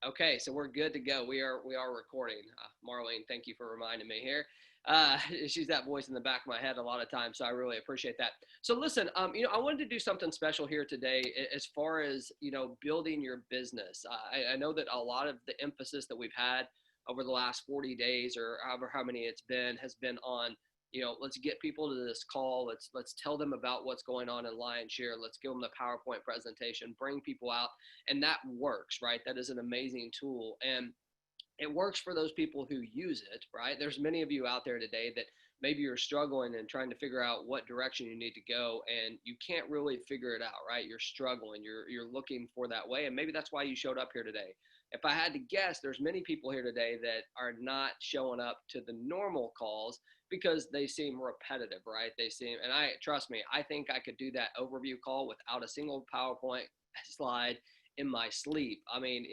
Okay, so we're good to go. We are recording. Marlene, thank you for reminding me here. She's that voice in the back of my head a lot of times, so I really appreciate that. So listen, I wanted to do something special here today as far as building your business. I know that a lot of the emphasis that we've had over the last 40 days or however how many it's been has been on let's get people to this call. Let's tell them about what's going on in Lionshare. Let's give them the PowerPoint presentation, bring people out, and that works, right? That is an amazing tool, and it works for those people who use it, right? There's many of you out there today that maybe you're struggling and trying to figure out what direction you need to go, and you can't really figure it out, right? You're struggling, you're looking for that way, and maybe that's why you showed up here today. If I had to guess, there's many people here today that are not showing up to the normal calls because they seem repetitive, right? They seem, and I trust me, I think I could do that overview call without a single PowerPoint slide in my sleep. I mean,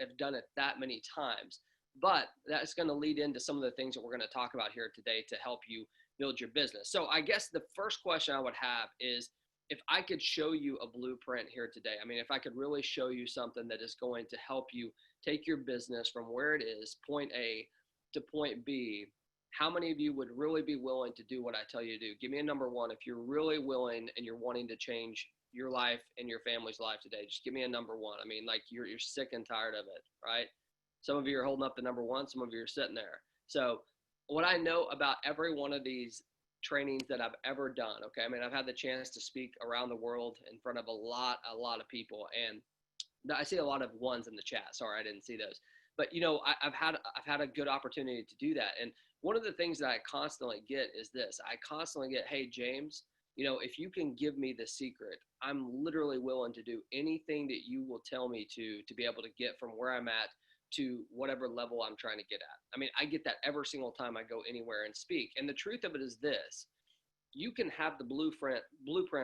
I've done it that many times. But that's going to lead into some of the things that we're going to talk about here today to help you build your business. So I guess the first question I would have is, if I could show you a blueprint here today, I mean, if I could really show you something that is going to help you take your business from where it is, point A, to point B, how many of you would really be willing to do what I tell you to do? Give me a number one if you're really willing and you're wanting to change your life and your family's life today. Just give me a number one. I mean, like you're sick and tired of it, right? Some of you are holding up the number one, some of you are sitting there. So what I know about every one of these trainings that I've ever done, okay, I mean, I've had the chance to speak around the world in front of a lot of people, and I see a lot of ones in the chat. Sorry, I didn't see those. But I've had a good opportunity to do that. And one of the things that I constantly get is this. I constantly get, "Hey James, if you can give me the secret, I'm literally willing to do anything that you will tell me to be able to get from where I'm at to whatever level I'm trying to get at." I mean, I get that every single time I go anywhere and speak. And the truth of it is this: you can have the blueprint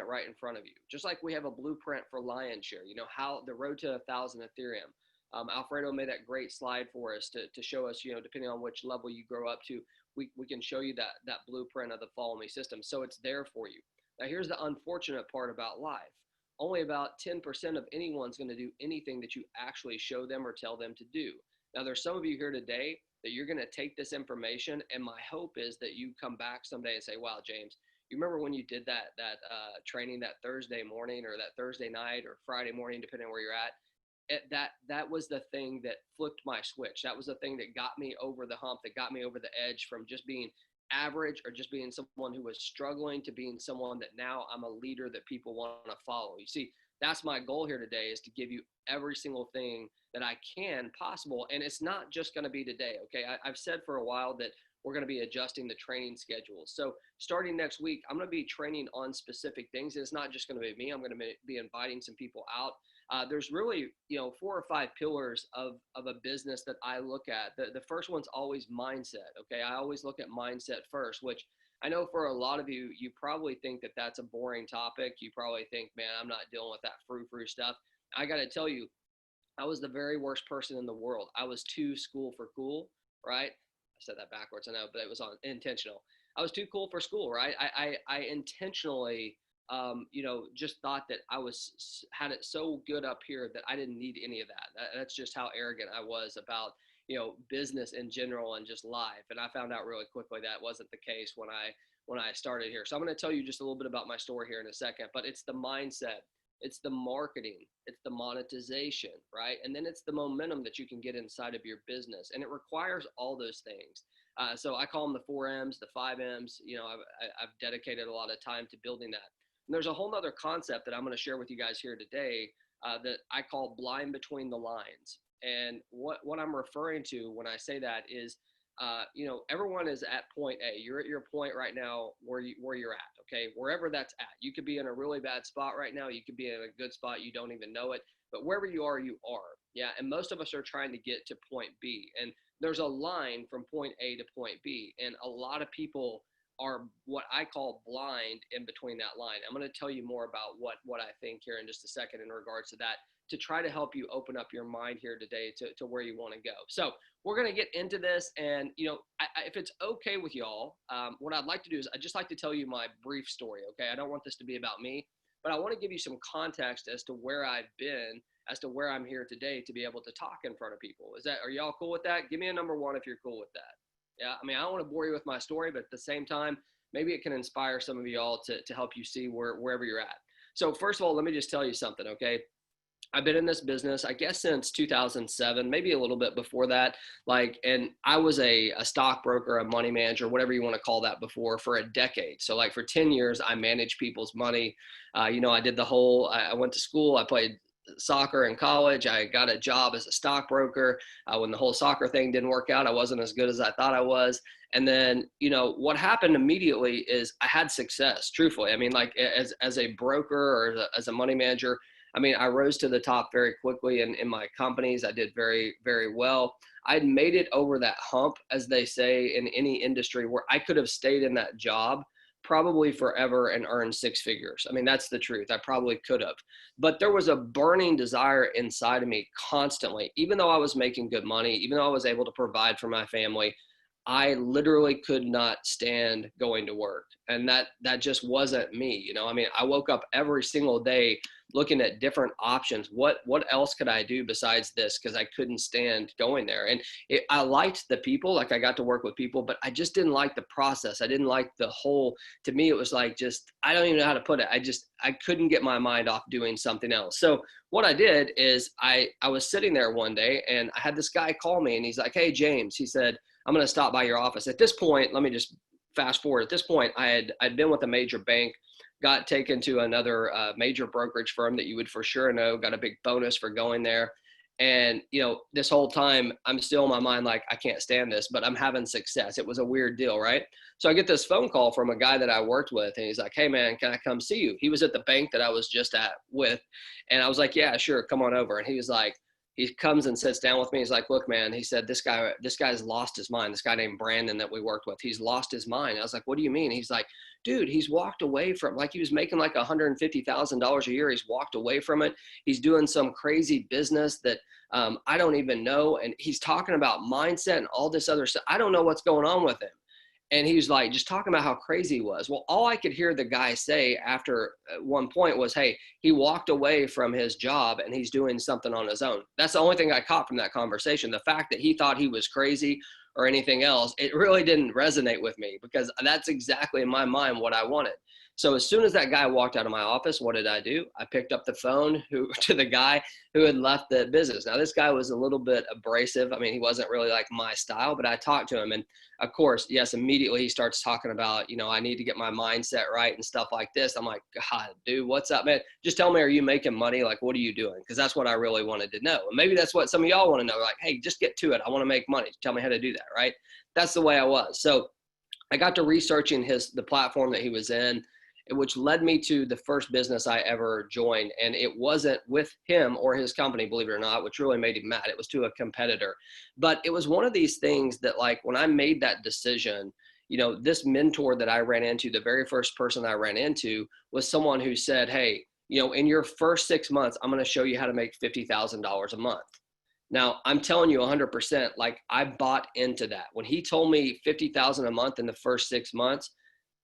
right in front of you, just like we have a blueprint for Lionshare. How the road to 1,000 Ethereum. Alfredo made that great slide for us to show us, depending on which level you grow up to, we can show you that blueprint of the follow me system. So it's there for you. Now, here's the unfortunate part about life. Only about 10% of anyone's going to do anything that you actually show them or tell them to do. Now, there's some of you here today that you're going to take this information, and my hope is that you come back someday and say, "Wow, James, you remember when you did that training that Thursday morning or that Thursday night or Friday morning, depending on where you're at. That was the thing that flipped my switch. That was the thing that got me over the hump, that got me over the edge from just being average or just being someone who was struggling to being someone that now I'm a leader that people want to follow." You see, that's my goal here today, is to give you every single thing that I can possible. And it's not just going to be today. Okay. I've said for a while that we're going to be adjusting the training schedules. So starting next week, I'm going to be training on specific things. It's not just going to be me. I'm going to be inviting some people out. There's really, 4 or 5 pillars of a business that I look at. The first one's always mindset. Okay. I always look at mindset first, which I know for a lot of you, you probably think that that's a boring topic. You probably think, "Man, I'm not dealing with that frou-frou stuff." I got to tell you, I was the very worst person in the world. I was too school for cool, right? I said that backwards, I know, but it was intentional. I was too cool for school, right? I intentionally, just thought that had it so good up here that I didn't need any of that. That's just how arrogant I was about business in general and just life. And I found out really quickly that wasn't the case when I started here. So I'm going to tell you just a little bit about my story here in a second, but it's the mindset, it's the marketing, it's the monetization, right? And then it's the momentum that you can get inside of your business. And it requires all those things. So I call them the 4 M's, the 5 M's. I've dedicated a lot of time to building that. And there's a whole nother concept that I'm going to share with you guys here today that I call blind between the lines. And what I'm referring to when I say that is, everyone is at point A. You're at your point right now where you're at, okay? Wherever that's at. You could be in a really bad spot right now. You could be in a good spot. You don't even know it. But wherever you are, you are. Yeah. And most of us are trying to get to point B. And there's a line from point A to point B. And a lot of people are what I call blind in between that line. I'm going to tell you more about what I think here in just a second in regards to that, to try to help you open up your mind here today to where you want to go. So we're going to get into this. And, if it's okay with y'all, what I'd like to do is I'd just like to tell you my brief story. Okay. I don't want this to be about me, but I want to give you some context as to where I've been as to where I'm here today to be able to talk in front of people. Are y'all cool with that? Give me a number one if you're cool with that. Yeah, I mean, I don't want to bore you with my story, but at the same time, maybe it can inspire some of y'all to help you see wherever you're at. So first of all, let me just tell you something, okay? I've been in this business, I guess, since 2007, maybe a little bit before that. And I was a stockbroker, a money manager, whatever you want to call that, before, for a decade. So like for 10 years, I managed people's money. I did I went to school, I played soccer in college. I got a job as a stockbroker. When the whole soccer thing didn't work out, I wasn't as good as I thought I was. And then, what happened immediately is I had success, truthfully. I mean, like as a broker or as a money manager, I mean, I rose to the top very quickly in my companies. I did very, very well. I'd made it over that hump, as they say in any industry, where I could have stayed in that job probably forever and earned six figures. I mean, that's the truth. I probably could have. But there was a burning desire inside of me constantly, even though I was making good money, even though I was able to provide for my family. I literally could not stand going to work. And that just wasn't me. I mean, I woke up every single day looking at different options. What else could I do besides this? Because I couldn't stand going there. And I liked the people, like I got to work with people, but I just didn't like the process. I didn't like the whole, to me, it was like, just, I don't even know how to put it. I couldn't get my mind off doing something else. So what I did is I was sitting there one day and I had this guy call me and he's like, "Hey, James," he said, "I'm going to stop by your office." At this point, let me just fast forward. At this point, I'd been with a major bank, got taken to another major brokerage firm that you would for sure know, got a big bonus for going there. And, this whole time I'm still in my mind, like, I can't stand this, but I'm having success. It was a weird deal, right? So I get this phone call from a guy that I worked with and he's like, "Hey man, can I come see you?" He was at the bank that I was just at with. And I was like, "Yeah, sure. Come on over." And he was like, he comes and sits down with me. He's like, "Look, man," he said, this guy's lost his mind. This guy named Brandon that we worked with, he's lost his mind." I was like, "What do you mean?" He's like, "Dude, he's walked away from, like, he was making like $150,000 a year. He's walked away from it. He's doing some crazy business that I don't even know. And he's talking about mindset and all this other stuff. I don't know what's going on with him." And he was like, just talking about how crazy he was. Well, all I could hear the guy say after one point was, "Hey, he walked away from his job and he's doing something on his own." That's the only thing I caught from that conversation. The fact that he thought he was crazy or anything else, it really didn't resonate with me, because that's exactly in my mind what I wanted. So as soon as that guy walked out of my office, what did I do? I picked up the phone to the guy who had left the business. Now, this guy was a little bit abrasive. I mean, he wasn't really like my style, but I talked to him. And of course, yes, immediately he starts talking about, I need to get my mindset right and stuff like this. I'm like, "God, dude, what's up, man? Just tell me, are you making money? Like, what are you doing?" Because that's what I really wanted to know. And maybe that's what some of y'all want to know. Like, "Hey, just get to it. I want to make money. Tell me how to do that," right? That's the way I was. So I got to researching the platform that he was in, which led me to the first business I ever joined. And it wasn't with him or his company, believe it or not, which really made him mad. It was to a competitor. But it was one of these things that, like, when I made that decision, this mentor that I ran into, the very first person I ran into, was someone who said, "Hey, in your first 6 months, I'm going to show you how to make $50,000 a month." Now, I'm telling you 100%, like, I bought into that. When he told me 50,000 a month in the first 6 months,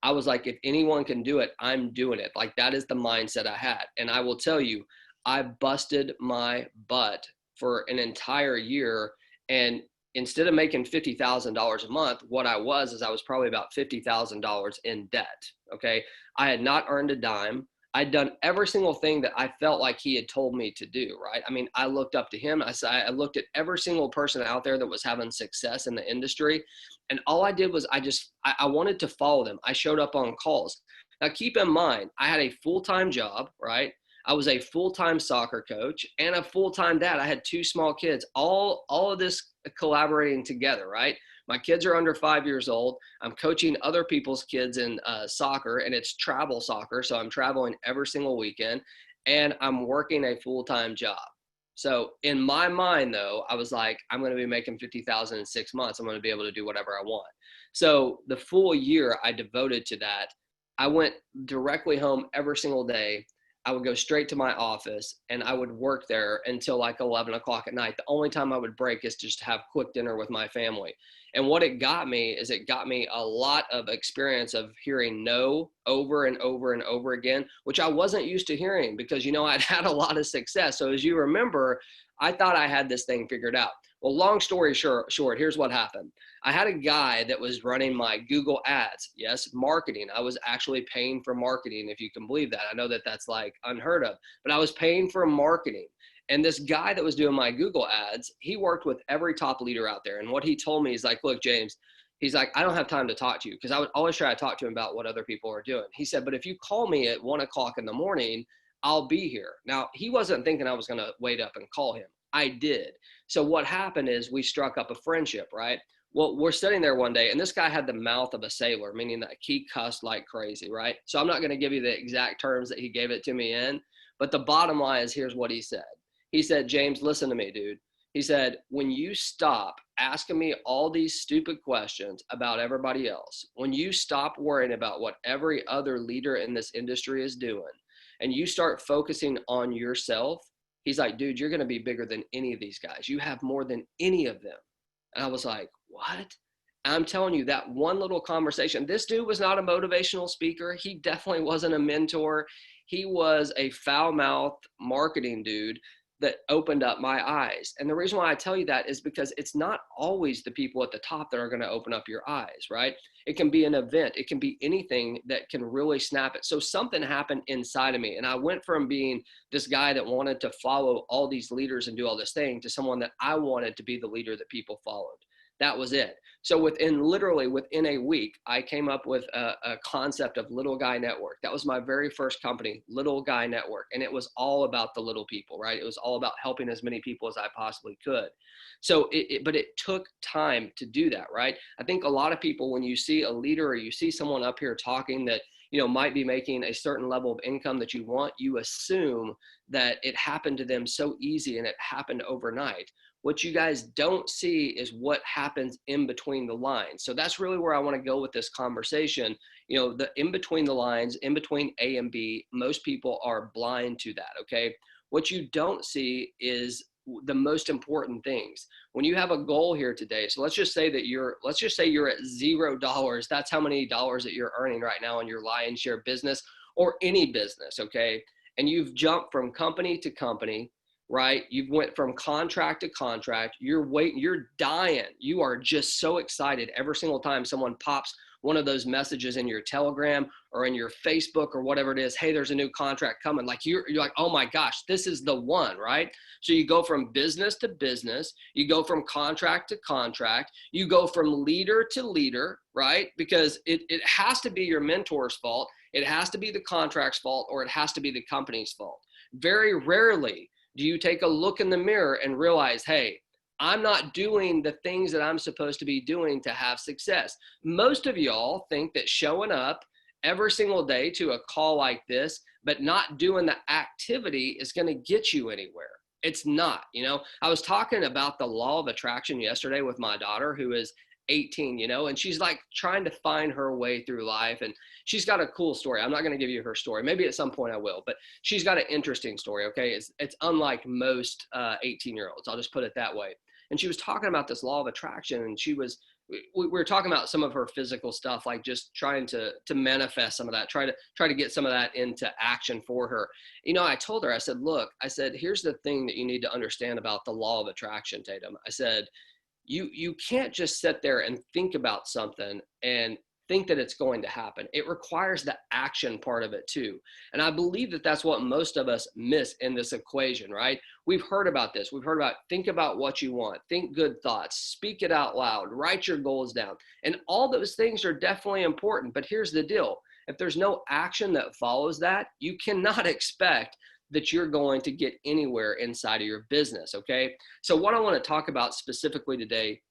I was like, if anyone can do it, I'm doing it. Like, that is the mindset I had. And I will tell you, I busted my butt for an entire year. And instead of making $50,000 a month, what I was probably about $50,000 in debt. Okay. I had not earned a dime. I'd done every single thing that I felt like he had told me to do, right? I mean, I looked up to him. I looked at every single person out there that was having success in the industry. And all I did was I wanted to follow them. I showed up on calls. Now, keep in mind, I had a full-time job, right? I was a full-time soccer coach and a full-time dad. I had two small kids, all of this collaborating together, right? My kids are under 5 years old. I'm coaching other people's kids in soccer, and it's travel soccer. So I'm traveling every single weekend, and I'm working a full-time job. So in my mind, though, I was like, I'm going to be making 50,000 in 6 months. I'm going to be able to do whatever I want. So the full year I devoted to that. I went directly home every single day. I would go straight to my office and I would work there until like 11 o'clock at night. The only time I would break is just to have quick dinner with my family. And what it got me is it got me a lot of experience of hearing no over and over and over again, which I wasn't used to hearing because, I'd had a lot of success. So as you remember, I thought I had this thing figured out. Well, long story short, here's what happened. I had a guy that was running my Google ads. Yes, marketing. I was actually paying for marketing, if you can believe that. I know that that's like unheard of, but I was paying for marketing. And this guy that was doing my Google ads, he worked with every top leader out there. And what he told me is like, look, James, he's like, I don't have time to talk to you because I would always try to talk to him about what other people are doing. He said, but if you call me at 1 o'clock in the morning, I'll be here. Now, he wasn't thinking I was going to wait up and call him. I did. So what happened is we struck up a friendship, right? Well, we're sitting there one day and this guy had the mouth of a sailor, meaning that he cussed like crazy, right? So I'm not going to give you the exact terms that he gave it to me in, but the bottom line is here's what he said. He said, James, listen to me, dude. He said, when you stop asking me all these stupid questions about everybody else, when you stop worrying about what every other leader in this industry is doing, and you start focusing on yourself, he's like, dude, you're going to be bigger than any of these guys. You have more than any of them. And I was like, what? I'm telling you, that one little conversation, this dude was not a motivational speaker. He definitely wasn't a mentor. He was a foul-mouthed marketing dude that opened up my eyes. And the reason why I tell you that is because it's not always the people at the top that are going to open up your eyes, right? It can be an event. It can be anything that can really snap it. So something happened inside of me. And I went from being this guy that wanted to follow all these leaders and do all this thing to someone that I wanted to be the leader that people followed. That was it. So within a week, I came up with a concept of Little Guy Network. That was my very first company, Little Guy Network. And it was all about the little people, right? It was all about helping as many people as I possibly could. So but it took time to do that, right? I think a lot of people, when you see a leader or you see someone up here talking that, might be making a certain level of income that you want, you assume that it happened to them so easy and it happened overnight. What you guys don't see is what happens in between the lines. So that's really where I want to go with this conversation. The in between the lines, in between A and B, most people are blind to that, okay? What you don't see is the most important things. When you have a goal here today, so let's just say you're at $0. That's how many dollars that you're earning right now in your Lion's Share business or any business, okay? And you've jumped from company to company, right? You've went from contract to contract. You're dying. You are just so excited every single time someone pops one of those messages in your Telegram or in your Facebook or whatever it is. Hey, there's a new contract coming. Like you're like, oh my gosh, this is the one, right? So you go from business to business. You go from contract to contract. You go from leader to leader, right? Because it has to be your mentor's fault. It has to be the contract's fault, or it has to be the company's fault. Very rarely do you take a look in the mirror and realize, hey, I'm not doing the things that I'm supposed to be doing to have success. Most of y'all think that showing up every single day to a call like this, but not doing the activity is going to get you anywhere. It's not, I was talking about the law of attraction yesterday with my daughter, who is 18, and she's like trying to find her way through life. And she's got a cool story. I'm not going to give you her story. Maybe at some point I will, but she's got an interesting story. Okay. It's unlike most 18-year-olds. I'll just put it that way. And she was talking about this law of attraction, and we were talking about some of her physical stuff, like just trying to manifest some of that, try to get some of that into action for her. I told her, I said, look, here's the thing that you need to understand about the law of attraction, Tatum. I said, you can't just sit there and think about something and think that it's going to happen. It requires the action part of it too. And I believe that that's what most of us miss in this equation, right? We've heard about this. We've heard about think about what you want, think good thoughts, speak it out loud, write your goals down. And all those things are definitely important. But here's the deal. If there's no action that follows that, you cannot expect that you're going to get anywhere inside of your business, okay? So what I want to talk about specifically today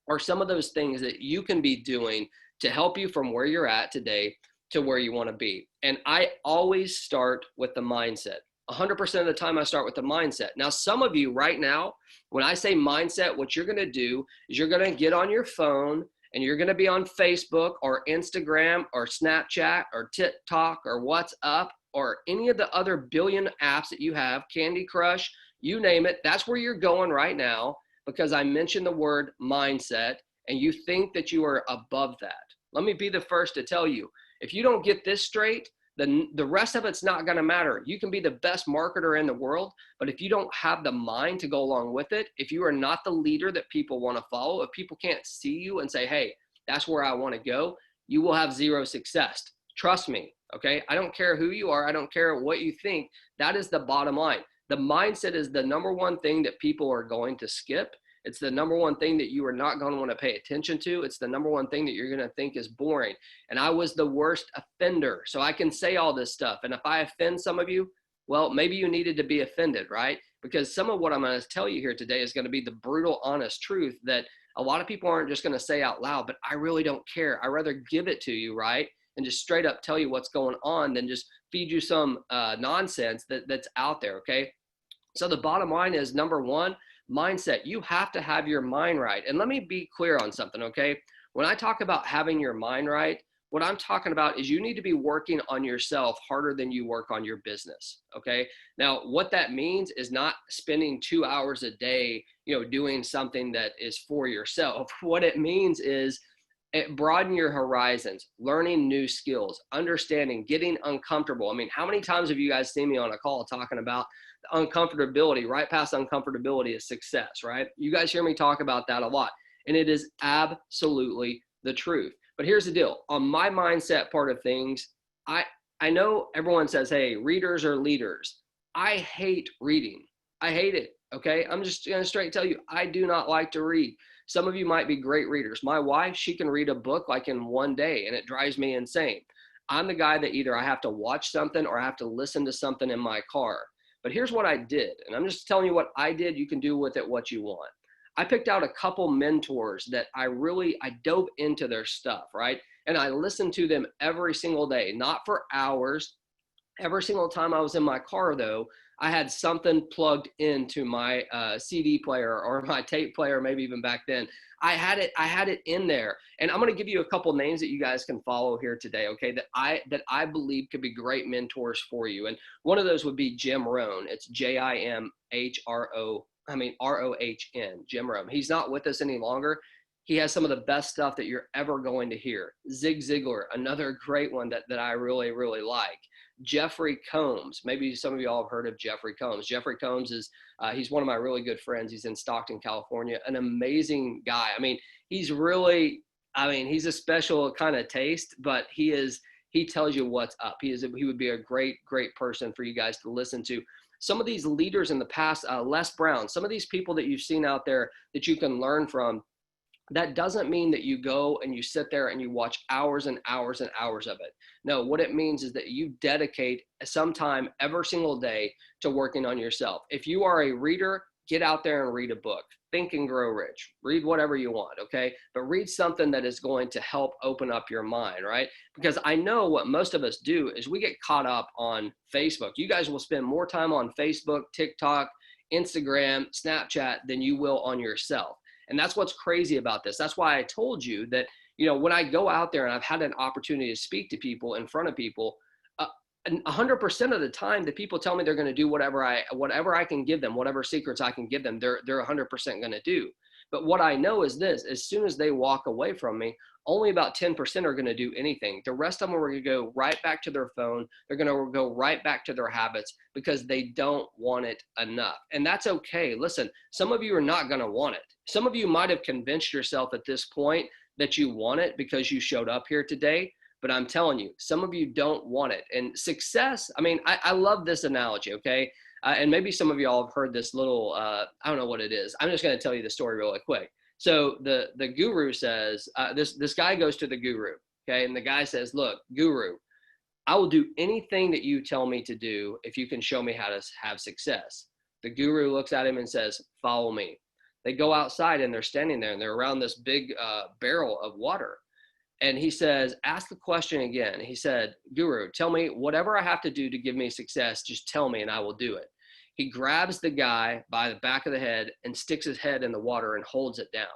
are some of those things that you can be doing to help you from where you're at today to where you want to be. And I always start with the mindset. 100% of the time I start with the mindset. Now, some of you right now, when I say mindset, what you're going to do is you're going to get on your phone and you're going to be on Facebook or Instagram or Snapchat or TikTok or WhatsApp, or any of the other billion apps that you have, Candy Crush, you name it, that's where you're going right now because I mentioned the word mindset and you think that you are above that. Let me be the first to tell you, if you don't get this straight, then the rest of it's not going to matter. You can be the best marketer in the world, but if you don't have the mind to go along with it, if you are not the leader that people want to follow, if people can't see you and say, hey, that's where I want to go, you will have zero success. Trust me, okay? I don't care who you are. I don't care what you think. That is the bottom line. The mindset is the number one thing that people are going to skip. It's the number one thing that you are not going to want to pay attention to. It's the number one thing that you're going to think is boring. And I was the worst offender. So I can say all this stuff. And if I offend some of you, well, maybe you needed to be offended, right? Because some of what I'm going to tell you here today is going to be the brutal, honest truth that a lot of people aren't just going to say out loud, but I really don't care. I'd rather give it to you, right? And just straight up tell you what's going on than just feed you some nonsense that's out there, okay? So the bottom line is, number one, mindset. You have to have your mind right. And let me be clear on something, okay? When I talk about having your mind right, what I'm talking about is you need to be working on yourself harder than you work on your business, okay? Now, what that means is not spending 2 hours a day, doing something that is for yourself. What it means is broaden your horizons, learning new skills, understanding, getting uncomfortable. I mean, how many times have you guys seen me on a call talking about uncomfortability? Right past uncomfortability is success, right? You guys hear me talk about that a lot, and it is absolutely the truth. But here's the deal. On my mindset part of things, I know everyone says, hey, readers are leaders. I hate reading. I hate it, okay? I'm just going to straight tell you, I do not like to read. Some of you might be great readers. My wife, she can read a book like in one day, and it drives me insane. I'm the guy that either I have to watch something or I have to listen to something in my car. But here's what I did, and I'm just telling you what I did. You can do with it what you want. I picked out a couple mentors that I dove into their stuff, right? And I listened to them every single day, not for hours. Every single time I was in my car, though, I had something plugged into my CD player or my tape player, maybe even back then. I had it in there. And I'm going to give you a couple names that you guys can follow here today, okay, that I believe could be great mentors for you. And one of those would be Jim Rohn. It's Rohn, Jim Rohn. He's not with us any longer. He has some of the best stuff that you're ever going to hear. Zig Ziglar, another great one that I really, really like. Jeffrey Combs. Maybe some of y'all have heard of Jeffrey Combs. Jeffrey Combs is, he's one of my really good friends. He's in Stockton, California, an amazing guy. I mean, he's a special kind of taste, but he tells you what's up. He would be a great, great person for you guys to listen to. Some of these leaders in the past, Les Brown, some of these people that you've seen out there that you can learn from, that doesn't mean that you go and you sit there and you watch hours and hours and hours of it. No, what it means is that you dedicate some time every single day to working on yourself. If you are a reader, get out there and read a book. Think and Grow Rich. Read whatever you want, okay? But read something that is going to help open up your mind, right? Because I know what most of us do is we get caught up on Facebook. You guys will spend more time on Facebook, TikTok, Instagram, Snapchat than you will on yourself. And that's what's crazy about this. That's why I told you that, when I go out there and I've had an opportunity to speak to people in front of people, 100% of the time, the people tell me they're going to do whatever I can give them, whatever secrets I can give them, they're 100% going to do. But what I know is this: as soon as they walk away from me, only about 10% are going to do anything. The rest of them are going to go right back to their phone. They're going to go right back to their habits because they don't want it enough. And that's okay. Listen, some of you are not going to want it. Some of you might have convinced yourself at this point that you want it because you showed up here today. But I'm telling you, some of you don't want it. And success, I love this analogy, okay? And maybe some of y'all have heard this little, I don't know what it is. I'm just going to tell you the story really quick. So the guru says, this guy goes to the guru, okay? And the guy says, look, guru, I will do anything that you tell me to do if you can show me how to have success. The guru looks at him and says, follow me. They go outside and they're standing there and they're around this big barrel of water. And he says, ask the question again. He said, guru, tell me whatever I have to do to give me success, just tell me and I will do it. He grabs the guy by the back of the head and sticks his head in the water and holds it down.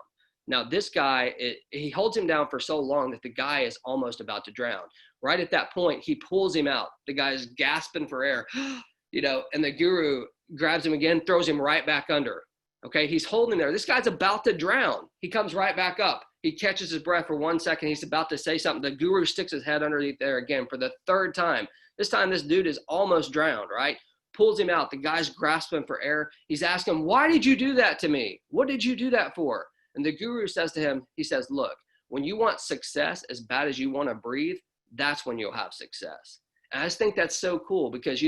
Now, this guy, he holds him down for so long that the guy is almost about to drown. Right at that point, he pulls him out. The guy's gasping for air, and the guru grabs him again, throws him right back under. Okay, he's holding there. This guy's about to drown. He comes right back up. He catches his breath for 1 second. He's about to say something. The guru sticks his head underneath there again for the third time. This time, this dude is almost drowned, right? Pulls him out. The guy's grasping for air. He's asking, why did you do that to me? What did you do that for? And the guru says to him, he says, look, when you want success as bad as you want to breathe, that's when you'll have success. And I just think that's so cool because,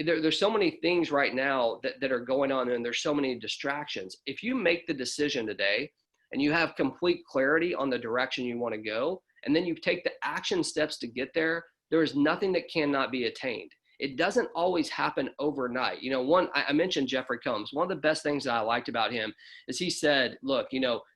there's so many things right now that are going on and there's so many distractions. If you make the decision today and you have complete clarity on the direction you want to go, and then you take the action steps to get there, there is nothing that cannot be attained. It doesn't always happen overnight. I mentioned Jeffrey Combs. One of the best things that I liked about him is he said, look,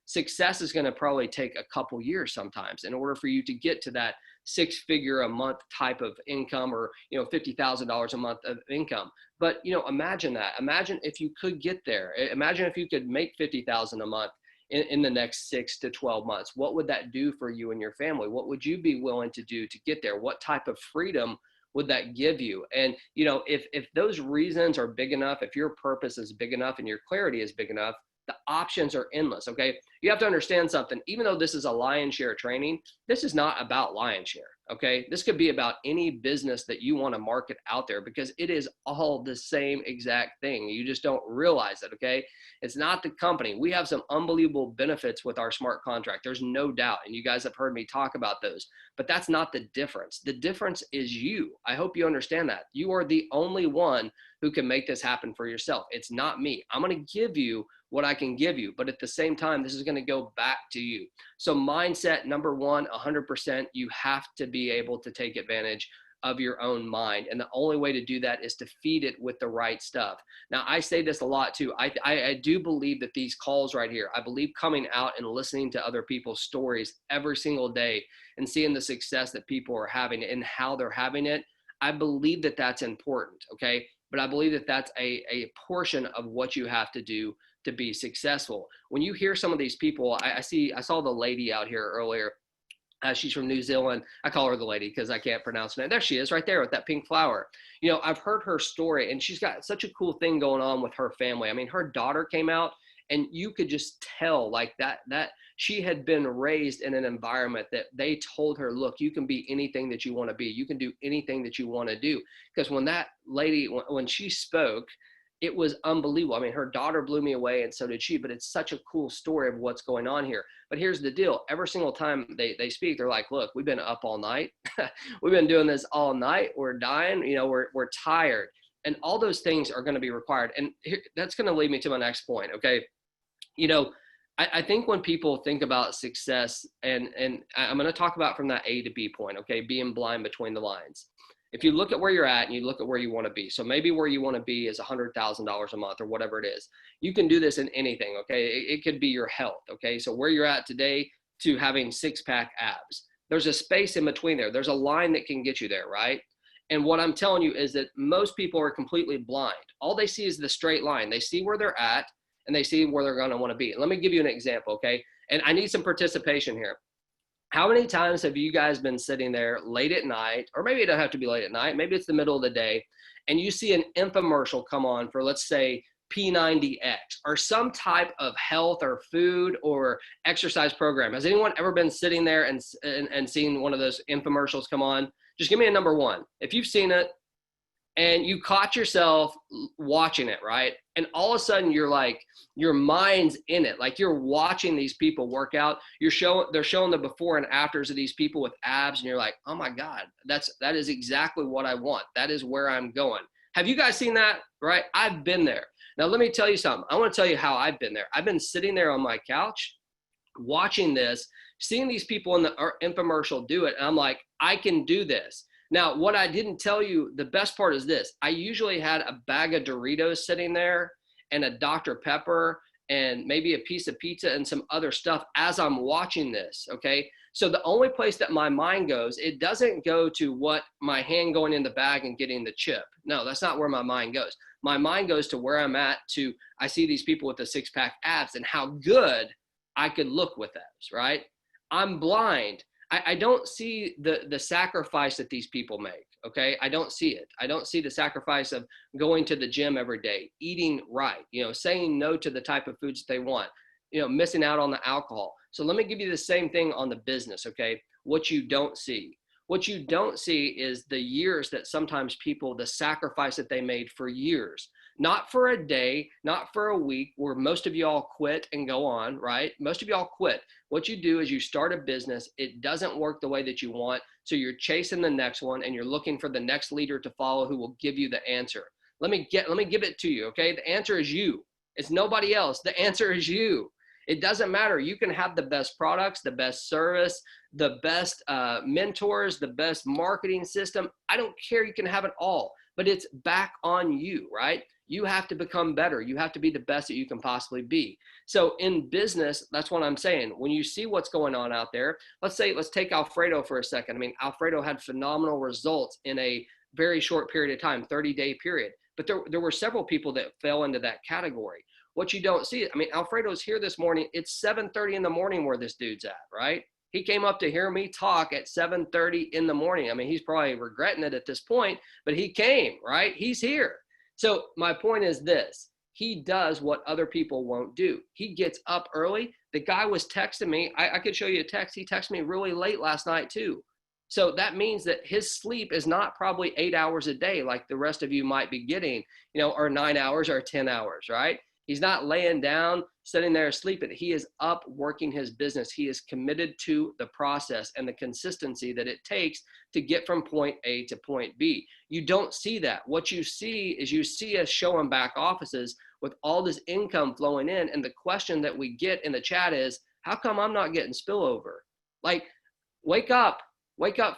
success is going to probably take a couple years sometimes in order for you to get to that 6-figure a month type of income or, $50,000 a month of income. But, imagine that. Imagine if you could get there. Imagine if you could make 50,000 a month in the next 6 to 12 months. What would that do for you and your family? What would you be willing to do to get there? What type of freedom would that give you? And, if those reasons are big enough, if your purpose is big enough and your clarity is big enough, the options are endless. Okay. You have to understand something. Even though this is a lion share training, this is not about lion share. Okay. This could be about any business that you want to market out there because it is all the same exact thing. You just don't realize it. Okay. It's not the company. We have some unbelievable benefits with our smart contract. There's no doubt. And you guys have heard me talk about those, but that's not the difference. The difference is you. I hope you understand that. You are the only one who can make this happen for yourself. It's not me. I'm going to give you what I can give you, but at the same time, this is going to go back to you. So mindset, number one, 100%, you have to be able to take advantage of your own mind. And the only way to do that is to feed it with the right stuff. Now, I say this a lot too. I do believe that these calls right here, I believe coming out and listening to other people's stories every single day and seeing the success that people are having and how they're having it, I believe that that's important. Okay. But I believe that that's a portion of what you have to do to be successful. When you hear some of these people, I saw the lady out here earlier. She's from New Zealand. I call her the lady because I can't pronounce her name. There she is right there with that pink flower. I've heard her story and she's got such a cool thing going on with her family. I mean, her daughter came out and you could just tell like that she had been raised in an environment that they told her, look, you can be anything that you want to be. You can do anything that you want to do. Because when that lady, when she spoke, it was unbelievable. I mean, her daughter blew me away and so did she, but it's such a cool story of what's going on here. But here's the deal. Every single time they speak, they're like, look, we've been up all night. We've been doing this all night. We're dying. We're tired. And all those things are going to be required. And that's going to lead me to my next point. Okay. I think when people think about success, and I'm going to talk about from that A to B point, okay, being blind between the lines. If you look at where you're at and you look at where you want to be, so maybe where you want to be is $100,000 a month or whatever it is, you can do this in anything, okay? It could be your health, okay? So where you're at today to having six-pack abs, there's a space in between there. There's a line that can get you there, right? And what I'm telling you is that most people are completely blind. All they see is the straight line. They see where they're at and they see where they're going to want to be. Let me give you an example, okay? And I need some participation here. How many times have you guys been sitting there late at night, or maybe it doesn't have to be late at night, maybe it's the middle of the day, and you see an infomercial come on for, let's say, P90X or some type of health or food or exercise program? Has anyone ever been sitting there and seen one of those infomercials come on? Just give me a number one. If you've seen it and you caught yourself watching it, right? And all of a sudden you're like, your mind's in it. Like you're watching these people work out. They're showing the before and afters of these people with abs. And you're like, oh my God, that is exactly what I want. That is where I'm going. Have you guys seen that? Right? I've been there. Now, let me tell you something. I want to tell you how I've been there. I've been sitting there on my couch watching this, seeing these people in the infomercial do it. And I'm like, I can do this. Now, what I didn't tell you, the best part is this. I usually had a bag of Doritos sitting there and a Dr. Pepper and maybe a piece of pizza and some other stuff as I'm watching this, okay? So the only place that my mind goes, it doesn't go to what my hand going in the bag and getting the chip. No, that's not where my mind goes. My mind goes to where I'm at I see these people with the six-pack abs and how good I could look with those, right? I'm blind. I don't see the sacrifice that these people make. Okay. I don't see it. I don't see the sacrifice of going to the gym every day, eating right, saying no to the type of foods they want, missing out on the alcohol. So let me give you the same thing on the business. Okay. What you don't see. What you don't see is the years that sometimes people, the sacrifice that they made for years, not for a day, not for a week, where most of y'all quit and go on, right? Most of y'all quit. What you do is you start a business, it doesn't work the way that you want, so you're chasing the next one and you're looking for the next leader to follow who will give you the answer. Let me give it to you, okay? The answer is you. It's nobody else. The answer is you. It doesn't matter. You can have the best products, the best service, the best mentors, the best marketing system. I don't care. You can have it all, but it's back on you, right? You have to become better. You have to be the best that you can possibly be. So in business, that's what I'm saying. When you see what's going on out there, let's take Alfredo for a second. I mean, Alfredo had phenomenal results in a very short period of time, 30-day period. But there were several people that fell into that category. What you don't see, I mean, Alfredo's here this morning. It's 7:30 in the morning where this dude's at, right? He came up to hear me talk at 7:30 in the morning. I mean, he's probably regretting it at this point, but he came, right? He's here. So my point is this: he does what other people won't do. He gets up early. The guy was texting me. I could show you a text. He texted me really late last night too. So that means that his sleep is not probably 8 hours a day like the rest of you might be getting, or 9 hours or 10 hours, right? He's not laying down, sitting there sleeping. He is up working his business. He is committed to the process and the consistency that it takes to get from point A to point B. You don't see that. What you see is you see us showing back offices with all this income flowing in. And the question that we get in the chat is, how come I'm not getting spillover? Like, wake up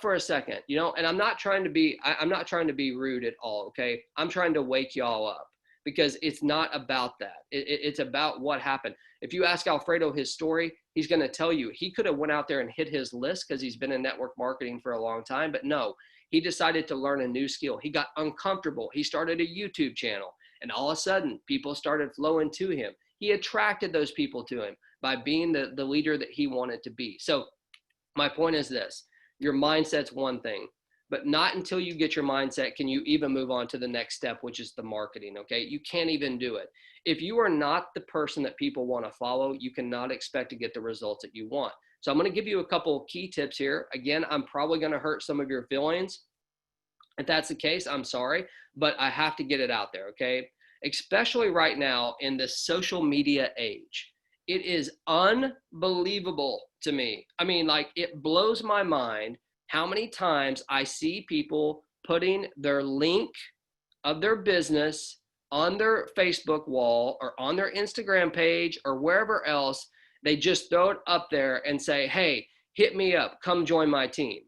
for a second, and I'm not trying to be rude at all. Okay. I'm trying to wake y'all up, because it's not about that. It's about what happened. If you ask Alfredo his story, he's going to tell you he could have went out there and hit his list because he's been in network marketing for a long time. But no, he decided to learn a new skill. He got uncomfortable. He started a YouTube channel, and all of a sudden people started flowing to him. He attracted those people to him by being the leader that he wanted to be. So my point is this: your mindset's one thing, but not until you get your mindset can you even move on to the next step, which is the marketing, okay? You can't even do it. If you are not the person that people want to follow, you cannot expect to get the results that you want. So I'm going to give you a couple key tips here. Again, I'm probably going to hurt some of your feelings. If that's the case, I'm sorry, but I have to get it out there, okay? Especially right now in this social media age. It is unbelievable to me. I mean, like, it blows my mind how many times I see people putting their link of their business on their Facebook wall or on their Instagram page or wherever else. They just throw it up there and say, hey, hit me up, come join my team.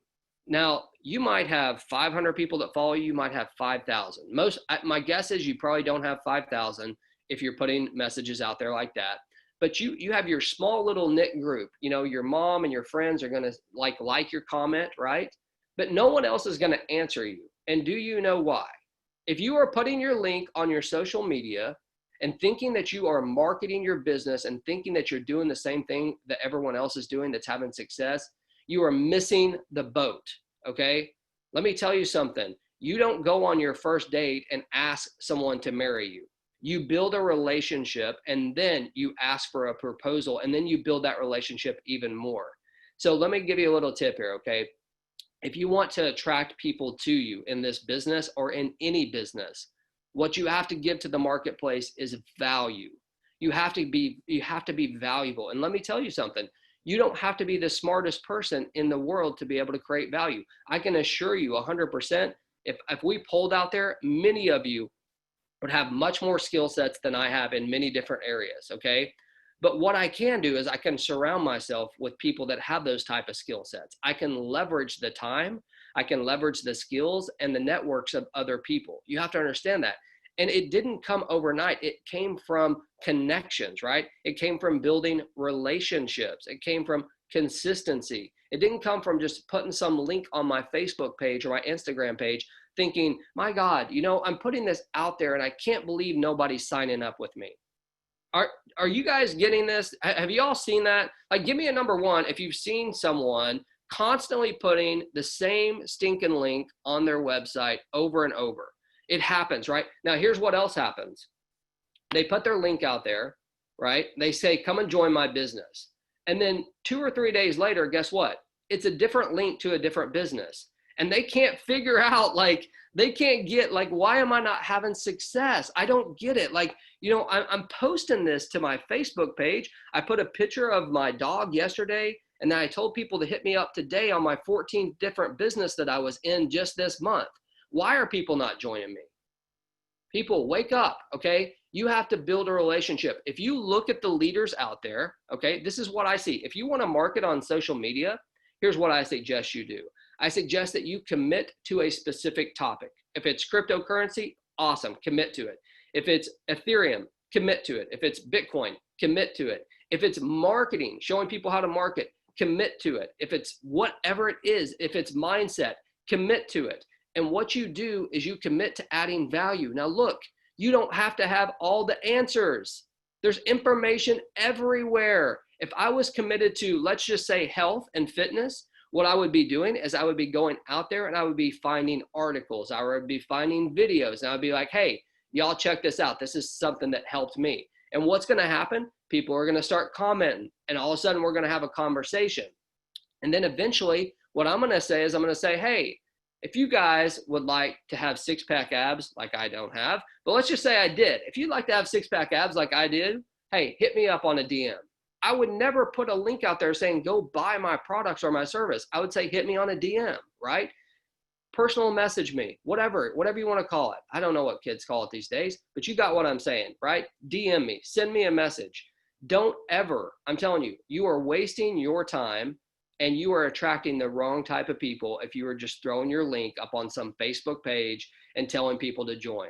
Now, you might have 500 people that follow you, you might have 5,000. My guess is you probably don't have 5,000 if you're putting messages out there like that. But you have your small little knit group, your mom and your friends are going to like your comment, right? But no one else is going to answer you. And do you know why? If you are putting your link on your social media and thinking that you are marketing your business and thinking that you're doing the same thing that everyone else is doing that's having success, you are missing the boat, okay? Let me tell you something. You don't go on your first date and ask someone to marry you. You build a relationship and then you ask for a proposal and then you build that relationship even more. So let me give you a little tip here, okay? If you want to attract people to you in this business or in any business, what you have to give to the marketplace is value. You have to be valuable. And let me tell you something. You don't have to be the smartest person in the world to be able to create value. I can assure you 100%, if we polled out there, many of you would have much more skill sets than I have in many different areas, okay? But what I can do is I can surround myself with people that have those type of skill sets. I can leverage the time, I can leverage the skills and the networks of other people. You have to understand that. And it didn't come overnight. It came from connections, right? It came from building relationships. It came from consistency. It didn't come from just putting some link on my Facebook page or my Instagram page thinking, my God, I'm putting this out there and I can't believe nobody's signing up with me. Are are you guys getting this? Have you all seen that? Like, give me a number one if you've seen someone constantly putting the same stinking link on their website over and over. It happens, right? Now, here's what else happens. They put their link out there, right? They say, come and join my business. And then 2 or 3 days later, guess what? It's a different link to a different business. And they can't figure out, like, they can't get, like, why am I not having success? I don't get it. Like, I'm posting this to my Facebook page. I put a picture of my dog yesterday, and then I told people to hit me up today on my 14 different business that I was in just this month. Why are people not joining me? People, wake up, okay? You have to build a relationship. If you look at the leaders out there, okay, this is what I see. If you want to market on social media, here's what I suggest you do. I suggest that you commit to a specific topic. If it's cryptocurrency, awesome, commit to it. If it's Ethereum, commit to it. If it's Bitcoin, commit to it. If it's marketing, showing people how to market, commit to it. If it's whatever it is, if it's mindset, commit to it. And what you do is you commit to adding value. Now look, you don't have to have all the answers. There's information everywhere. If I was committed to, let's just say, health and fitness, what I would be doing is I would be going out there and I would be finding articles. I would be finding videos, and I would be like, hey, y'all check this out. This is something that helped me. And what's going to happen? People are going to start commenting, and all of a sudden we're going to have a conversation. And then eventually what I'm going to say is I'm going to say, hey, if you guys would like to have six-pack abs like I don't have, but let's just say I did. If you'd like to have six-pack abs like I did, hey, hit me up on a DM. I would never put a link out there saying, go buy my products or my service. I would say, hit me on a DM, right? Personal message me, whatever you want to call it. I don't know what kids call it these days, but you got what I'm saying, right? DM me, send me a message. Don't ever, I'm telling you, you are wasting your time and you are attracting the wrong type of people if you are just throwing your link up on some Facebook page and telling people to join.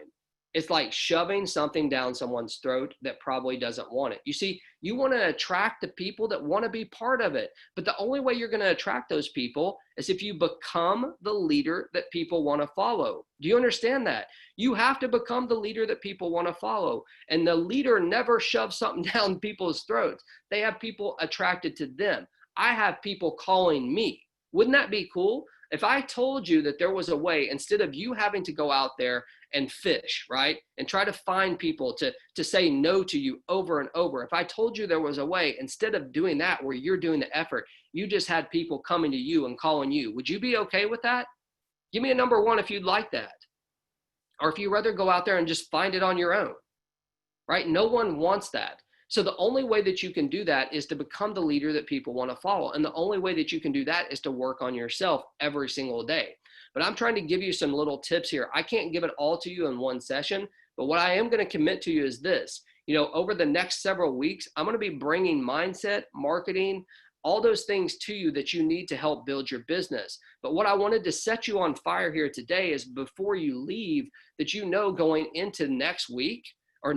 It's like shoving something down someone's throat that probably doesn't want it. You see, you want to attract the people that want to be part of it. But the only way you're going to attract those people is if you become the leader that people want to follow. Do you understand that? You have to become the leader that people want to follow. And the leader never shoves something down people's throats. They have people attracted to them. I have people calling me. Wouldn't that be cool? If I told you that there was a way, instead of you having to go out there and fish, right, and try to find people to say no to you over and over, if I told you there was a way, instead of doing that where you're doing the effort, you just had people coming to you and calling you, would you be okay with that? Give me a number one if you'd like that. Or if you'd rather go out there and just find it on your own, right? No one wants that. So the only way that you can do that is to become the leader that people want to follow. And the only way that you can do that is to work on yourself every single day. But I'm trying to give you some little tips here. I can't give it all to you in one session, but what I am going to commit to you is this. Over the next several weeks, I'm going to be bringing mindset, marketing, all those things to you that you need to help build your business. But what I wanted to set you on fire here today is before you leave, that going into next week, or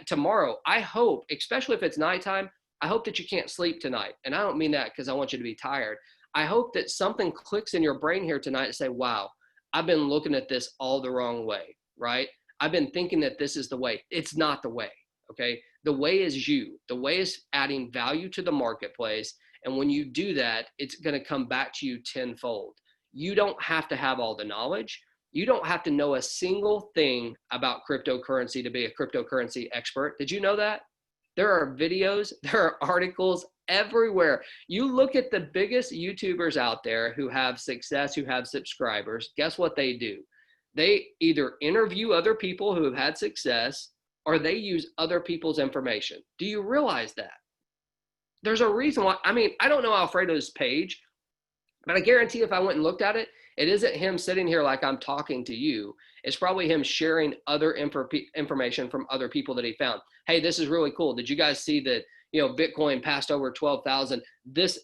tomorrow, I hope, especially if it's nighttime, I hope that you can't sleep tonight. And I don't mean that because I want you to be tired. I hope that something clicks in your brain here tonight to say, wow, I've been looking at this all the wrong way, right? I've been thinking that this is the way. It's not the way, okay? The way is you. The way is adding value to the marketplace. And when you do that, it's going to come back to you tenfold. You don't have to have all the knowledge. You don't have to know a single thing about cryptocurrency to be a cryptocurrency expert. Did you know that? There are videos, there are articles everywhere. You look at the biggest YouTubers out there who have success, who have subscribers. Guess what they do? They either interview other people who have had success, or they use other people's information. Do you realize that? There's a reason why. I mean, I don't know Alfredo's page, but I guarantee if I went and looked at it, it isn't him sitting here like I'm talking to you. It's probably him sharing other information from other people that he found. Hey, this is really cool. Did you guys see that, Bitcoin passed over 12,000? This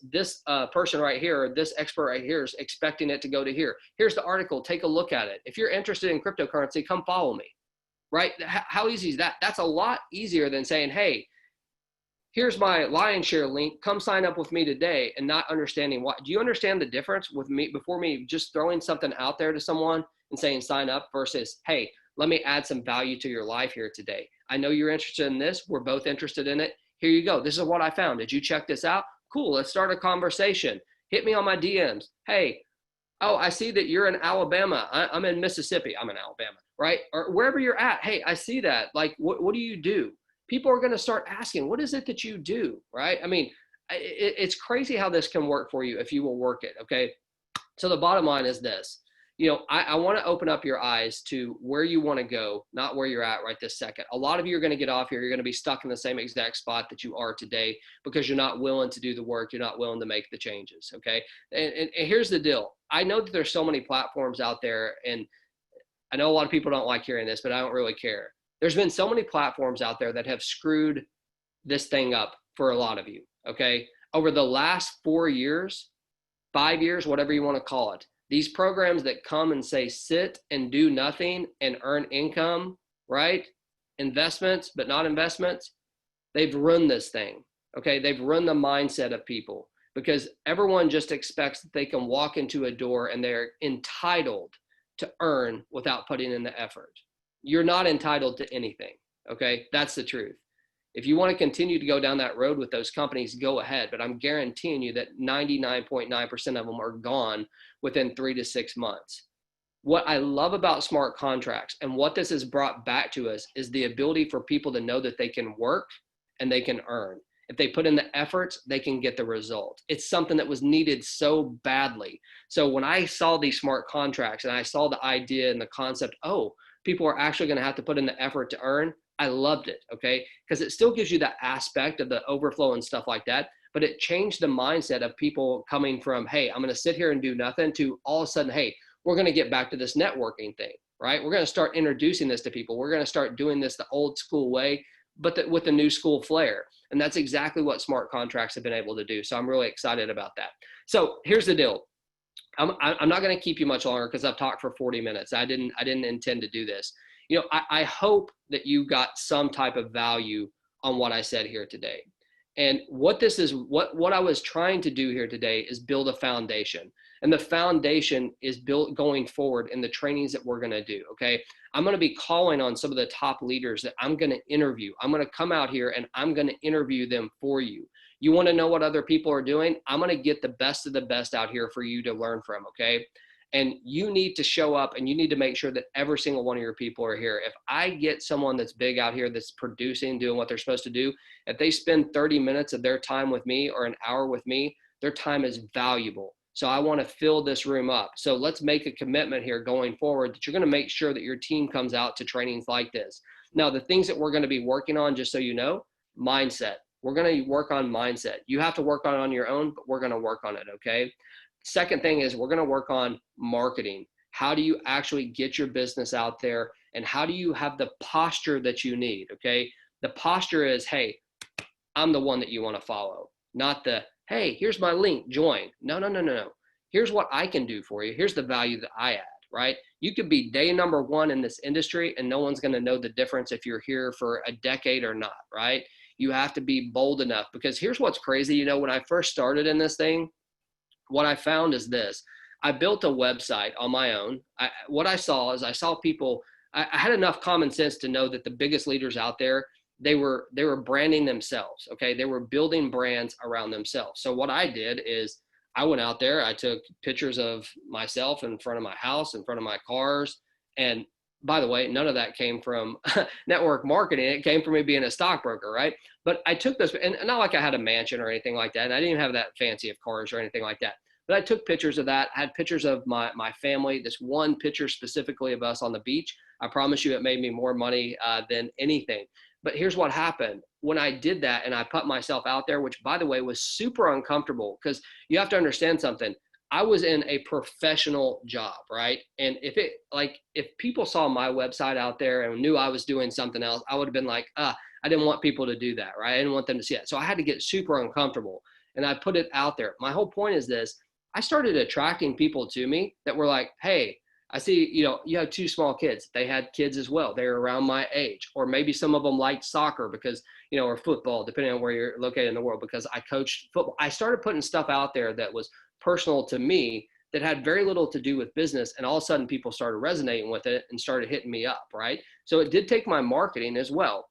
person right here, or this expert right here is expecting it to go to here. Here's the article. Take a look at it. If you're interested in cryptocurrency, come follow me, right? How easy is that? That's a lot easier than saying, hey, here's my Lionshare link, come sign up with me today, and not understanding why. Do you understand the difference with me, before me just throwing something out there to someone and saying sign up, versus, hey, let me add some value to your life here today. I know you're interested in this. We're both interested in it. Here you go. This is what I found. Did you check this out? Cool. Let's start a conversation. Hit me on my DMs. Hey, oh, I see that you're in Alabama. I'm in Mississippi. I'm in Alabama, right? Or wherever you're at. Hey, I see that. Like, what do you do? People are going to start asking, what is it that you do, right? I mean, it's crazy how this can work for you if you will work it, okay? So the bottom line is this. I want to open up your eyes to where you want to go, not where you're at right this second. A lot of you are going to get off here. You're going to be stuck in the same exact spot that you are today because you're not willing to do the work. You're not willing to make the changes, okay? And here's the deal. I know that there's so many platforms out there, and I know a lot of people don't like hearing this, but I don't really care. There's been so many platforms out there that have screwed this thing up for a lot of you, okay? Over the last 4 years, 5 years, whatever you want to call it, these programs that come and say sit and do nothing and earn income, right? Investments, but not investments. They've ruined this thing, okay? They've ruined the mindset of people because everyone just expects that they can walk into a door and they're entitled to earn without putting in the effort. You're not entitled to anything, okay? That's the truth. If you want to continue to go down that road with those companies, go ahead. But I'm guaranteeing you that 99.9% of them are gone within 3 to 6 months. What I love about smart contracts and what this has brought back to us is the ability for people to know that they can work and they can earn. If they put in the efforts, they can get the result. It's something that was needed so badly. So when I saw these smart contracts and I saw the idea and the concept, oh, people are actually going to have to put in the effort to earn, I loved it, okay? Because it still gives you that aspect of the overflow and stuff like that, but it changed the mindset of people coming from, hey, I'm going to sit here and do nothing, to all of a sudden, hey, we're going to get back to this networking thing, right? We're going to start introducing this to people. We're going to start doing this the old school way, but with the new school flair. And that's exactly what smart contracts have been able to do. So I'm really excited about that. So here's the deal. I'm not going to keep you much longer because I've talked for 40 minutes. I didn't intend to do this. I hope that you got some type of value on what I said here today. And what this is, what I was trying to do here today is build a foundation. And the foundation is built going forward in the trainings that we're going to do, okay? I'm going to be calling on some of the top leaders that I'm going to interview. I'm going to come out here and I'm going to interview them for you. You want to know what other people are doing? I'm going to get the best of the best out here for you to learn from, okay? And you need to show up and you need to make sure that every single one of your people are here. If I get someone that's big out here that's producing, doing what they're supposed to do, if they spend 30 minutes of their time with me or an hour with me, their time is valuable. So I want to fill this room up. So let's make a commitment here going forward that you're going to make sure that your team comes out to trainings like this. Now, the things that we're going to be working on, just so you know, mindset. We're going to work on mindset. You have to work on your own, but we're going to work on it, okay? Second thing is we're going to work on marketing. How do you actually get your business out there, and how do you have the posture that you need, okay? The posture is, hey, I'm the one that you want to follow, not the, hey, here's my link, join. No. Here's what I can do for you. Here's the value that I add, right? You could be day number one in this industry and no one's going to know the difference if you're here for a decade or not, right? You have to be bold enough, because here's what's crazy. When I first started in this thing, what I found is this. I built a website on my own. What I saw is I saw people, I had enough common sense to know that the biggest leaders out there, they were branding themselves, okay? They were building brands around themselves. So what I did is I went out there, I took pictures of myself in front of my house, in front of my cars. And by the way, none of that came from network marketing. It came from me being a stockbroker, right? But I took this, and not like I had a mansion or anything like that. And I didn't even have that fancy of cars or anything like that. But I took pictures of that. I had pictures of my family. This one picture specifically of us on the beach. I promise you it made me more money than anything. But here's what happened. When I did that and I put myself out there, which by the way was super uncomfortable, because you have to understand something. I was in a professional job, right? And if people saw my website out there and knew I was doing something else, I would have been like, I didn't want people to do that, right? I didn't want them to see it. So I had to get super uncomfortable and I put it out there. My whole point is this. I started attracting people to me that were like, hey, I see, you have 2 small kids. They had kids as well. They were around my age, or maybe some of them liked soccer because, or football, depending on where you're located in the world, because I coached football. I started putting stuff out there that was personal to me that had very little to do with business. And all of a sudden people started resonating with it and started hitting me up, right? So it did take my marketing as well.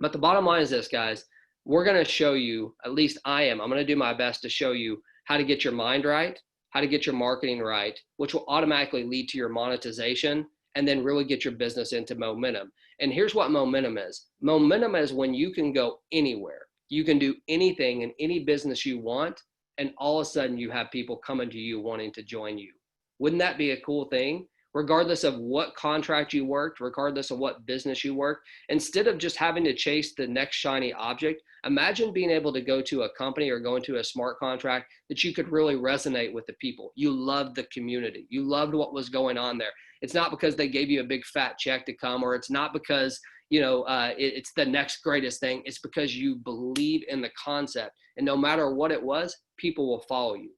But the bottom line is this, guys. We're going to show you, at least I'm going to do my best to show you how to get your mind right, how to get your marketing right, which will automatically lead to your monetization and then really get your business into momentum. And here's what momentum is. Momentum is when you can go anywhere. You can do anything in any business you want, and all of a sudden you have people coming to you wanting to join you. Wouldn't that be a cool thing? Regardless of what contract you worked, regardless of what business you worked, instead of just having to chase the next shiny object, imagine being able to go to a company or go into a smart contract that you could really resonate with the people. You loved the community. You loved what was going on there. It's not because they gave you a big fat check to come, or it's not because, it's the next greatest thing. It's because you believe in the concept. And no matter what it was, people will follow you.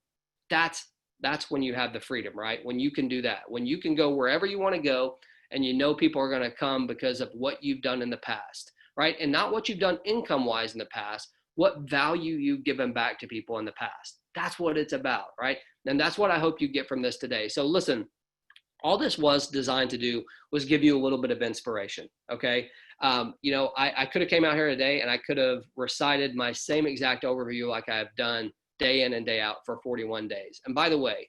That's when you have the freedom, right? When you can do that, when you can go wherever you want to go, and you know people are going to come because of what you've done in the past, right? And not what you've done income-wise in the past, what value you've given back to people in the past. That's what it's about, right? And that's what I hope you get from this today. So listen, all this was designed to do was give you a little bit of inspiration, okay? I could have came out here today and I could have recited my same exact overview like I've done day in and day out for 41 days. And by the way,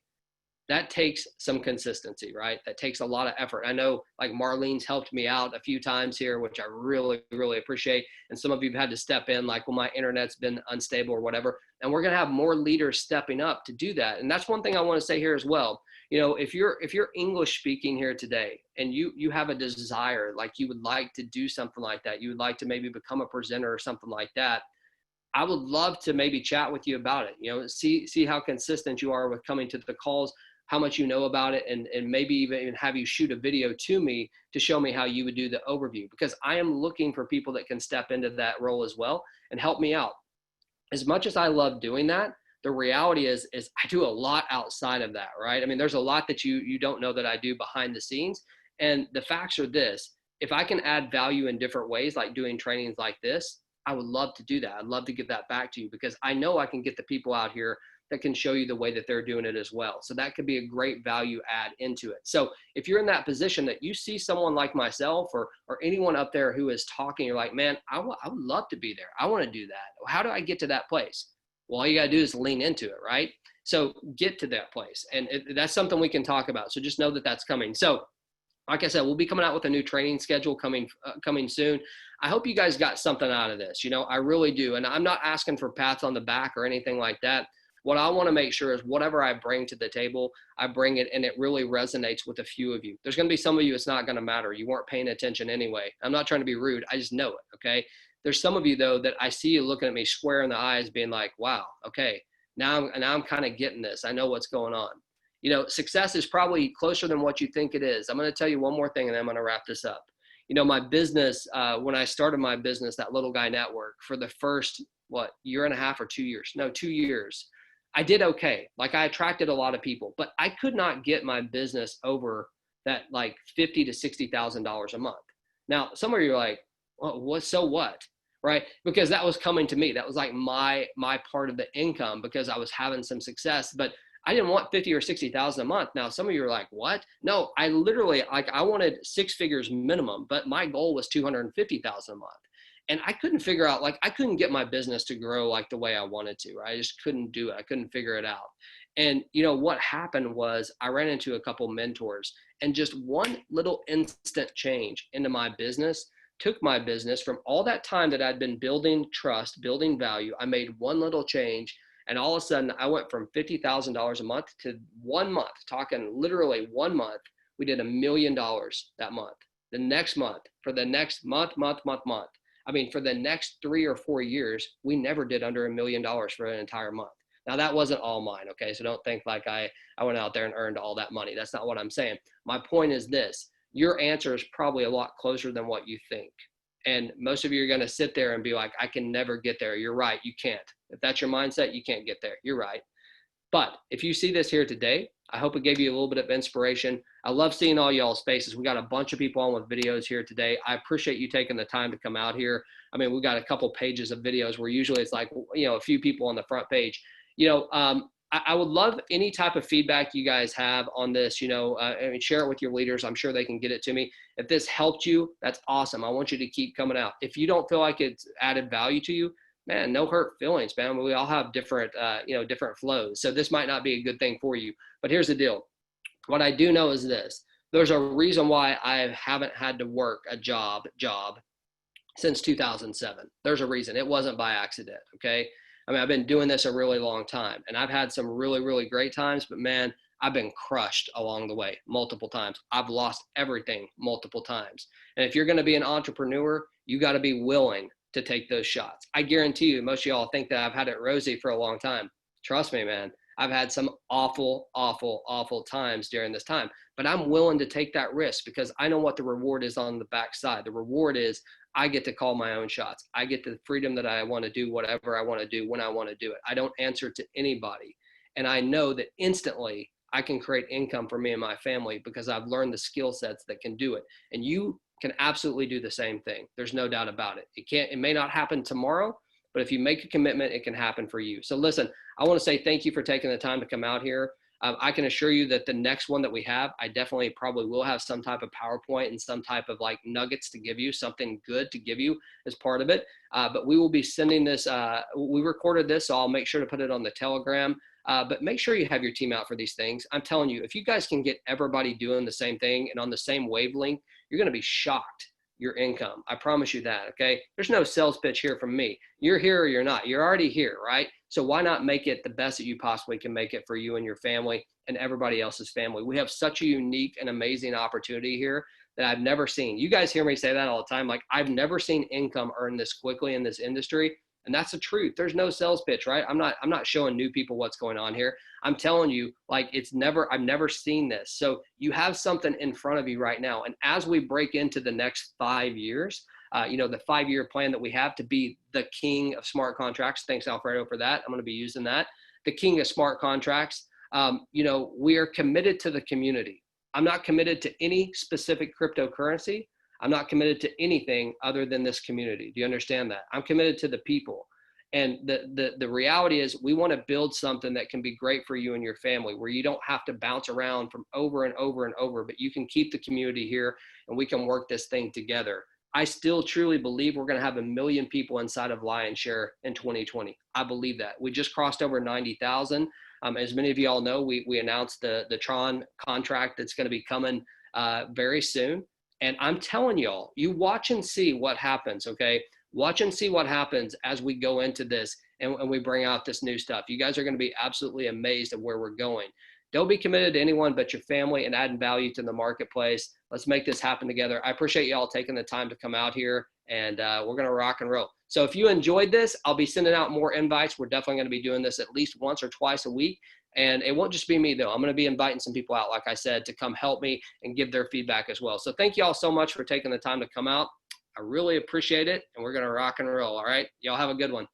that takes some consistency, right? That takes a lot of effort. I know like Marlene's helped me out a few times here, which I really, really appreciate. And some of you have had to step in, like when my internet's been unstable or whatever. And we're going to have more leaders stepping up to do that. And that's one thing I want to say here as well. If you're English speaking here today and you have a desire, like you would like to do something like that, you would like to maybe become a presenter or something like that, I would love to maybe chat with you about it, see how consistent you are with coming to the calls, how much you know about it, and maybe even have you shoot a video to me to show me how you would do the overview, because I am looking for people that can step into that role as well and help me out. As much as I love doing that, the reality is I do a lot outside of that, right? I mean, there's a lot that you don't know that I do behind the scenes. And the facts are this: if I can add value in different ways, like doing trainings like this, I would love to do that. I'd love to give that back to you, because I know I can get the people out here that can show you the way that they're doing it as well. So that could be a great value add into it. So if you're in that position that you see someone like myself or anyone up there who is talking, you're like, man, I would love to be there. I want to do that. How do I get to that place? Well, all you got to do is lean into it, right? So get to that place. And that's something we can talk about. So just know that that's coming. So like I said, we'll be coming out with a new training schedule coming soon. I hope you guys got something out of this. I really do. And I'm not asking for pats on the back or anything like that. What I want to make sure is whatever I bring to the table, I bring it and it really resonates with a few of you. There's going to be some of you it's not going to matter. You weren't paying attention anyway. I'm not trying to be rude. I just know it, okay? There's some of you, though, that I see you looking at me square in the eyes being like, wow, okay, now I'm kind of getting this. I know what's going on. Success is probably closer than what you think it is. I'm going to tell you one more thing and then I'm going to wrap this up. My business, when I started my business, that Little Guy Network, for the first, year and a half or 2 years? No, 2 years. I did okay. Like I attracted a lot of people, but I could not get my business over that like $50,000 to $60,000 a month. Now, some of you are like, well, so what? Right? Because that was coming to me. That was like my part of the income because I was having some success, but I didn't want 50 or 60,000 a month. Now, some of you are like, what? No, I literally, I wanted 6 figures minimum, but my goal was 250,000 a month. And I couldn't figure out, I couldn't get my business to grow like the way I wanted to. Right? I just couldn't do it. I couldn't figure it out. And what happened was I ran into a couple mentors, and just one little instant change into my business took my business from all that time that I'd been building trust, building value. I made one little change, and all of a sudden I went from $50,000 a month to 1 month, talking literally 1 month, we did $1 million that month. The next month, for the next month, for the next 3 or 4 years, we never did under $1 million for an entire month. Now that wasn't all mine, okay? So don't think like I went out there and earned all that money. That's not what I'm saying. My point is this: your answer is probably a lot closer than what you think. And most of you are going to sit there and be like, I can never get there. You're right. You can't. If that's your mindset, you can't get there. You're right. But if you see this here today, I hope it gave you a little bit of inspiration. I love seeing all y'all's faces. We got a bunch of people on with videos here today. I appreciate you taking the time to come out here. I mean, we got a couple pages of videos where usually it's like, a few people on the front page. I would love any type of feedback you guys have on this. I mean, share it with your leaders. I'm sure they can get it to me. If this helped you, that's awesome. I want you to keep coming out. If you don't feel like it's added value to you, man, no hurt feelings, man. We all have different, different flows. So this might not be a good thing for you. But here's the deal. What I do know is this. There's a reason why I haven't had to work a job since 2007. There's a reason. It wasn't by accident, okay? I mean, I've been doing this a really long time, and I've had some really, really great times, but man, I've been crushed along the way multiple times. I've lost everything multiple times. And if you're going to be an entrepreneur, you got to be willing to take those shots. I guarantee you, most of y'all think that I've had it rosy for a long time. Trust me, man. I've had some awful, awful, awful times during this time, but I'm willing to take that risk because I know what the reward is on the backside. The reward is I get to call my own shots. I get the freedom that I want to do whatever I want to do when I want to do it. I don't answer to anybody. And I know that instantly I can create income for me and my family because I've learned the skill sets that can do it. And you can absolutely do the same thing. There's no doubt about it. It may not happen tomorrow, but if you make a commitment, it can happen for you. So listen, I want to say thank you for taking the time to come out here. I can assure you that the next one that we have, I definitely probably will have some type of PowerPoint and some type of like nuggets to give you, something good to give you as part of it. But we will be sending this, we recorded this, so I'll make sure to put it on the Telegram. But make sure you have your team out for these things. I'm telling you, if you guys can get everybody doing the same thing and on the same wavelength, you're going to be shocked your income. I promise you that, okay? There's no sales pitch here from me. You're here or you're not. You're already here, right? So why not make it the best that you possibly can make it for you and your family and everybody else's family? We have such a unique and amazing opportunity here that I've never seen. You guys hear me say that all the time. Like, I've never seen income earn this quickly in this industry. And that's the truth. There's no sales pitch, right? I'm not showing new people what's going on here. I'm telling you, like, I've never seen this. So you have something in front of you right now. And as we break into the next 5 years, the 5-year plan that we have to be the king of smart contracts. Thanks, Alfredo, for that. I'm going to be using that. The king of smart contracts. We are committed to the community. I'm not committed to any specific cryptocurrency. I'm not committed to anything other than this community. Do you understand that? I'm committed to the people. And the reality is we want to build something that can be great for you and your family, where you don't have to bounce around from over and over and over, but you can keep the community here and we can work this thing together. I still truly believe we're going to have 1 million people inside of Lionshare in 2020. I believe that. We just crossed over 90,000. As many of you all know, we announced the Tron contract that's going to be coming very soon. And I'm telling y'all, you watch and see what happens, okay? Watch and see what happens as we go into this and we bring out this new stuff. You guys are going to be absolutely amazed at where we're going. Don't be committed to anyone but your family and adding value to the marketplace. Let's make this happen together. I appreciate y'all taking the time to come out here, and we're going to rock and roll. So if you enjoyed this, I'll be sending out more invites. We're definitely going to be doing this at least once or twice a week. And it won't just be me, though. I'm going to be inviting some people out, like I said, to come help me and give their feedback as well. So thank you all so much for taking the time to come out. I really appreciate it, and we're going to rock and roll, all right? Y'all have a good one.